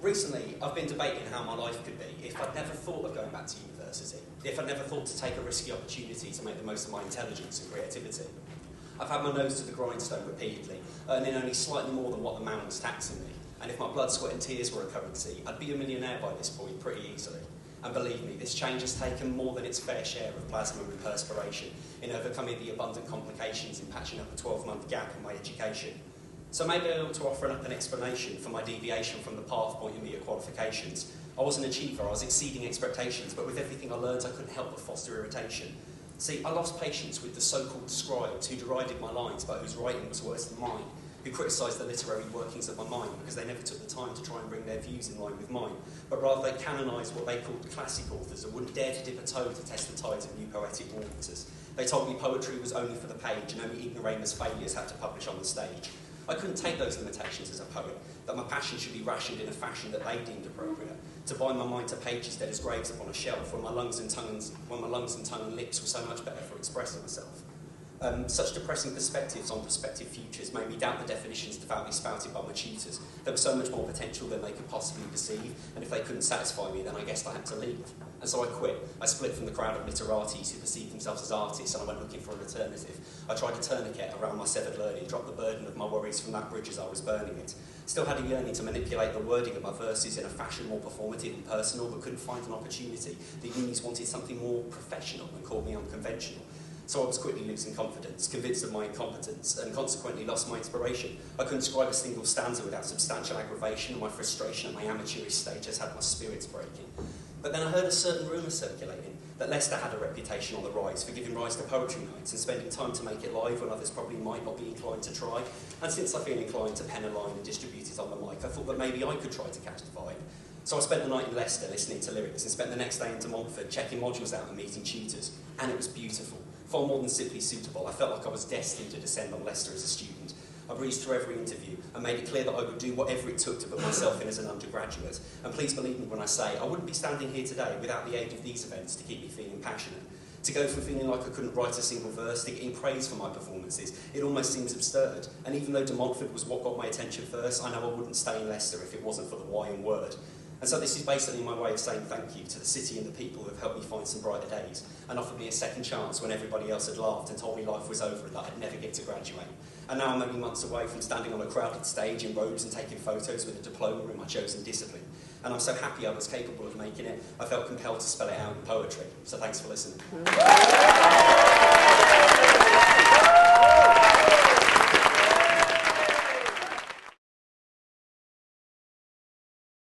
Recently, I've been debating how my life could be if I'd never thought of going back to university, if I'd never thought to take a risky opportunity to make the most of my intelligence and creativity. I've had my nose to the grindstone repeatedly, earning only slightly more than what the man was taxing me, and if my blood, sweat and tears were a currency, I'd be a millionaire by this point pretty easily. And believe me, this change has taken more than its fair share of plasma and perspiration in overcoming the abundant complications in patching up a 12-month gap in my education. So maybe I ought to offer up an explanation for my deviation from the path pointing me at qualifications. I was an achiever, I was exceeding expectations, but with everything I learned I couldn't help but foster irritation. See, I lost patience with the so-called scribes who derided my lines but whose writing was worse than mine, who criticised the literary workings of my mind because they never took the time to try and bring their views in line with mine, but rather they canonised what they called classic authors and wouldn't dare to dip a toe to test the tides of new poetic waters. They told me poetry was only for the page and only ignoramus failures had to publish on the stage. I couldn't take those limitations as a poet, that my passion should be rationed in a fashion that they deemed appropriate, to bind my mind to pages dead as graves upon a shelf when my lungs and tongue and lips were so much better for expressing myself. Such depressing perspectives on prospective futures made me doubt the definitions devoutly spouted by my tutors. There was so much more potential than they could possibly perceive, and if they couldn't satisfy me, then I guessed I had to leave. And so I quit. I split from the crowd of literatis who perceived themselves as artists, and I went looking for an alternative. I tried a tourniquet around my severed learning, dropped the burden of my worries from that bridge as I was burning it. Still had a yearning to manipulate the wording of my verses in a fashion more performative and personal, but couldn't find an opportunity. The unis wanted something more professional and called me unconventional. So I was quickly losing confidence, convinced of my incompetence, and consequently lost my inspiration. I couldn't scribe a single stanza without substantial aggravation, and my frustration at my amateurish status had my spirits breaking. But then I heard a certain rumour circulating, that Leicester had a reputation on the rise for giving rise to poetry nights and spending time to make it live when others probably might not be inclined to try. And since I feel inclined to pen a line and distribute it on the mic, I thought that maybe I could try to catch the vibe. So I spent the night in Leicester listening to lyrics and spent the next day in Montfort checking modules out and meeting tutors. And it was beautiful. Far more than simply suitable. I felt like I was destined to descend on Leicester as a student. I breezed through every interview and made it clear that I would do whatever it took to put myself in as an undergraduate. And please believe me when I say I wouldn't be standing here today without the aid of these events to keep me feeling passionate. To go from feeling like I couldn't write a single verse to getting praise for my performances, it almost seems absurd. And even though De Montfort was what got my attention first, I know I wouldn't stay in Leicester if it wasn't for the Y and word. And so this is basically my way of saying thank you to the city and the people who have helped me find some brighter days and offered me a second chance when everybody else had laughed and told me life was over and that I'd never get to graduate. And now I'm only months away from standing on a crowded stage in robes and taking photos with a diploma in my chosen discipline. And I'm so happy I was capable of making it, I felt compelled to spell it out in poetry. So thanks for listening.